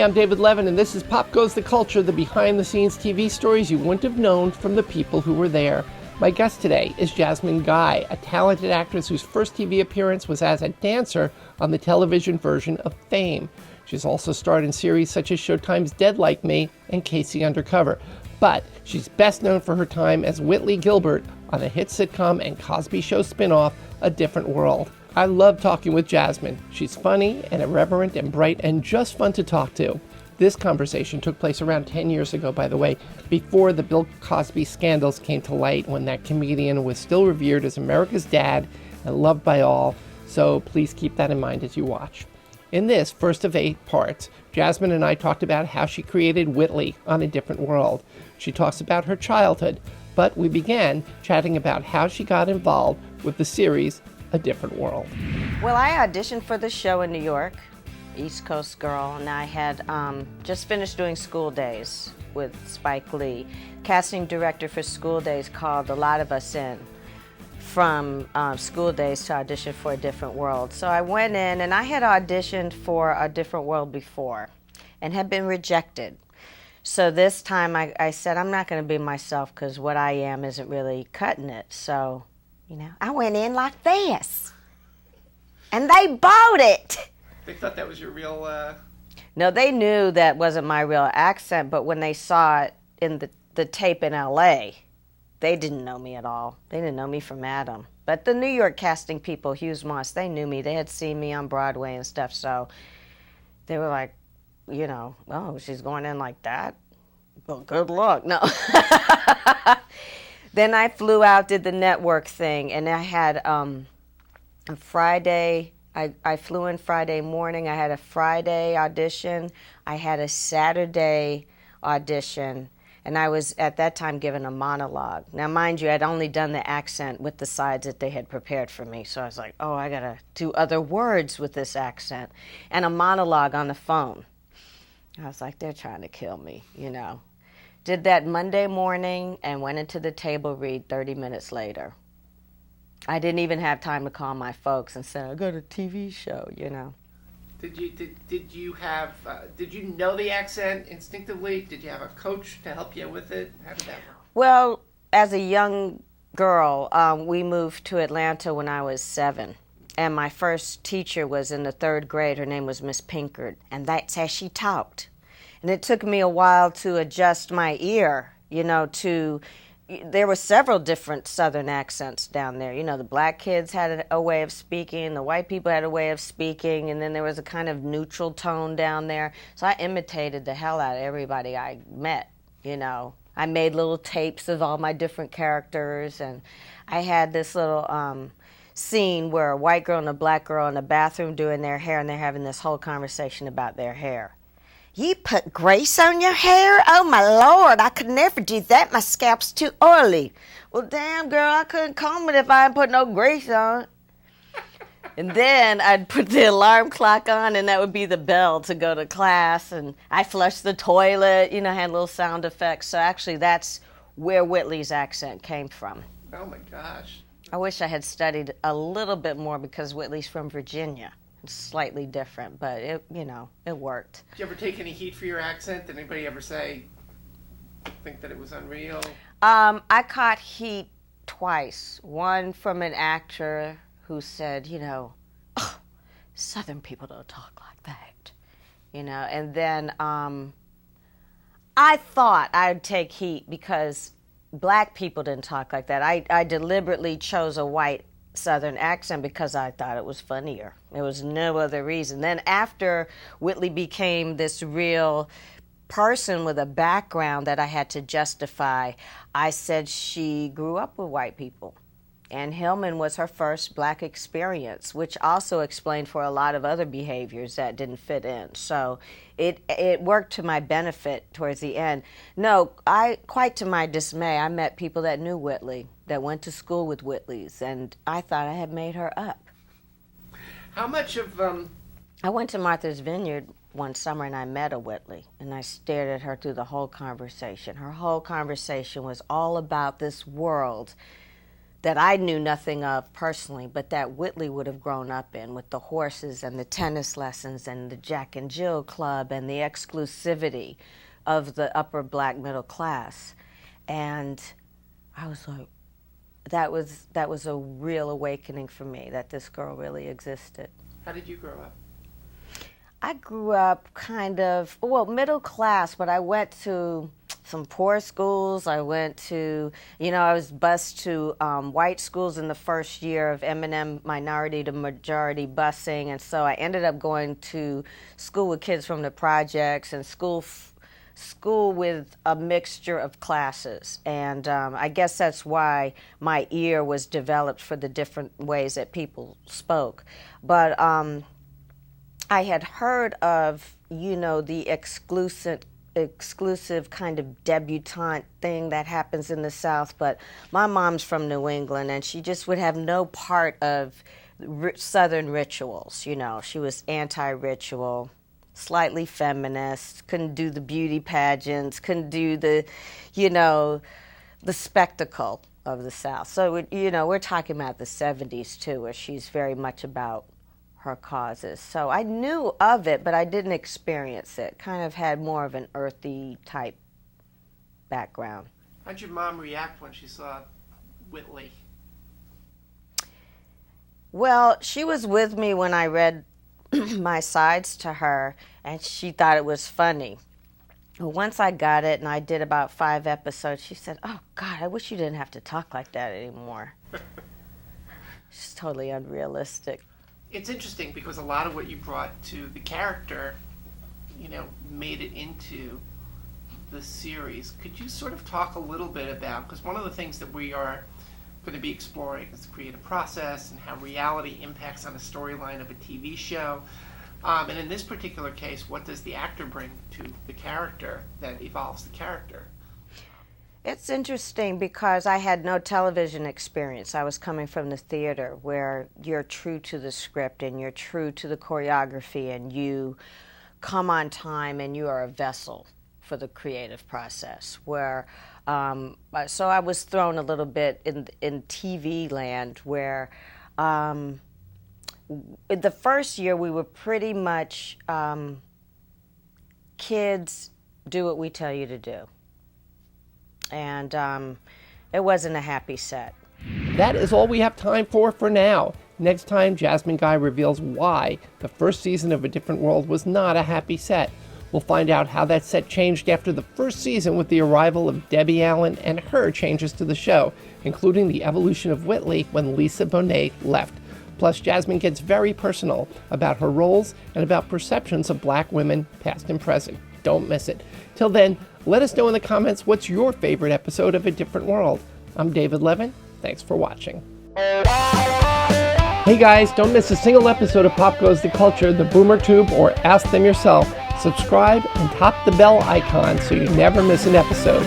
I'm David Levin, and this is Pop Goes the Culture, the behind-the-scenes TV stories you wouldn't have known from the people who were there. My guest today is Jasmine Guy, a talented actress whose first TV appearance was as a dancer on the television version of Fame. She's also starred in series such as Showtime's Dead Like Me and Casey Undercover. But she's best known for her time as Whitley Gilbert on the hit sitcom and Cosby Show spinoff, A Different World. I love talking with Jasmine. She's funny and irreverent and bright and just fun to talk to. This conversation took place around 10 years ago, by the way, before the Bill Cosby scandals came to light, when that comedian was still revered as America's dad and loved by all. So please keep that in mind as you watch. In this first of 8 parts, Jasmine and I talked about how she created Whitley on A Different World. She talks about her childhood, but we began chatting about how she got involved with the series A Different World. Well, I auditioned for the show in New York, East Coast girl, and I had just finished doing School Days with Spike Lee. Casting director for School Days called a lot of us in from School Days to audition for A Different World. So I went in, and I had auditioned for A Different World before and had been rejected. So this time I said, I'm not going to be myself because what I am isn't really cutting it. So, you know, I went in like this, and they bought it. They thought that was your real... No, they knew that wasn't my real accent, but when they saw it in the tape in L.A., they didn't know me at all. They didn't know me from Adam. But the New York casting people, Hughes Moss, they knew me. They had seen me on Broadway and stuff, so they were like, you know, oh, she's going in like that? Well, good luck. No. Then I flew out, did the network thing, and I had a Friday... I flew in Friday morning. I had a Friday audition. I had a Saturday audition, and I was at that time given a monologue. Now, mind you, I'd only done the accent with the sides that they had prepared for me, so I was like, oh, I gotta do other words with this accent, and a monologue on the phone. I was like, they're trying to kill me, you know. Did that Monday morning and went into the table read 30 minutes later. I didn't even have time to call my folks and say, I got a TV show, you know. Did you know the accent instinctively? Did you have a coach to help you with it? How did that work? Well, as a young girl, we moved to Atlanta when I was 7. And my first teacher was in the 3rd grade. Her name was Miss Pinkard, and that's how she talked. And it took me a while to adjust my ear, you know, there were several different Southern accents down there. You know, the black kids had a way of speaking, the white people had a way of speaking, and then there was a kind of neutral tone down there. So I imitated the hell out of everybody I met, you know. I made little tapes of all my different characters, and I had this little scene where a white girl and a black girl in the bathroom doing their hair, and they're having this whole conversation about their hair. You put grease on your hair? Oh, my Lord, I could never do that. My scalp's too oily. Well, damn, girl, I couldn't comb it if I didn't put no grease on it. And then I'd put the alarm clock on, and that would be the bell to go to class. And I flushed the toilet, you know, had little sound effects. So actually, that's where Whitley's accent came from. Oh, my gosh. I wish I had studied a little bit more because Whitley's from Virginia. Slightly different, but it, you know, it worked. Did you ever take any heat for your accent? Did anybody ever think that it was unreal? I caught heat twice. One from an actor who said, you know, oh, Southern people don't talk like that, you know. And then I thought I'd take heat because black people didn't talk like that. I deliberately chose a white Southern accent because I thought it was funnier. There was no other reason. Then after Whitley became this real person with a background that I had to justify, I said she grew up with white people. And Hillman was her first black experience, which also explained for a lot of other behaviors that didn't fit in. So it worked to my benefit towards the end. No, quite to my dismay, I met people that knew Whitley, that went to school with Whitleys, and I thought I had made her up. How much of... I went to Martha's Vineyard one summer and I met a Whitley, and I stared at her through the whole conversation. Her whole conversation was all about this world that I knew nothing of personally, but that Whitley would have grown up in, with the horses and the tennis lessons and the Jack and Jill Club and the exclusivity of the upper black middle class. And I was like, that was a real awakening for me, that this girl really existed. How did you grow up? I grew up kind of, well, middle class, but I went to some poor schools. I went to, I was bused to white schools in the first year of M&M minority to majority busing, and so I ended up going to school with kids from the projects and school with a mixture of classes. And I guess that's why my ear was developed for the different ways that people spoke. But I had heard of, the exclusive kind of debutante thing that happens in the South, but my mom's from New England, and she just would have no part of Southern rituals. She was anti-ritual, slightly feminist, couldn't do the beauty pageants, couldn't do the, the spectacle of the South. So, we're talking about the 70s, too, where she's very much about her causes. So I knew of it, but I didn't experience it. Kind of had more of an earthy type background. How'd your mom react when she saw Whitley? Well, she was with me when I read my sides to her, and she thought it was funny. Once I got it and I did about 5 episodes, she said, "Oh, God, I wish you didn't have to talk like that anymore." It's totally unrealistic. It's interesting because a lot of what you brought to the character, made it into the series. Could you sort of talk a little bit about, because one of the things that we are going to be exploring is the creative process and how reality impacts on the storyline of a TV show. And in this particular case, what does the actor bring to the character that evolves the character? It's interesting because I had no television experience. I was coming from the theater where you're true to the script and you're true to the choreography and you come on time and you are a vessel for the creative process. So I was thrown a little bit in TV land where in the first year we were pretty much kids do what we tell you to do. And it wasn't a happy set. That is all we have time for now. Next time, Jasmine Guy reveals why the first season of A Different World was not a happy set. We'll find out how that set changed after the first season with the arrival of Debbie Allen and her changes to the show, including the evolution of Whitley when Lisa Bonet left. Plus, Jasmine gets very personal about her roles and about perceptions of black women, past and present. Don't miss it. Till then, let us know in the comments what's your favorite episode of A Different World. I'm David Levin. Thanks for watching. Hey guys, don't miss a single episode of Pop Goes the Culture, The Boomer Tube, or Ask Them Yourself. Subscribe and tap the bell icon so you never miss an episode.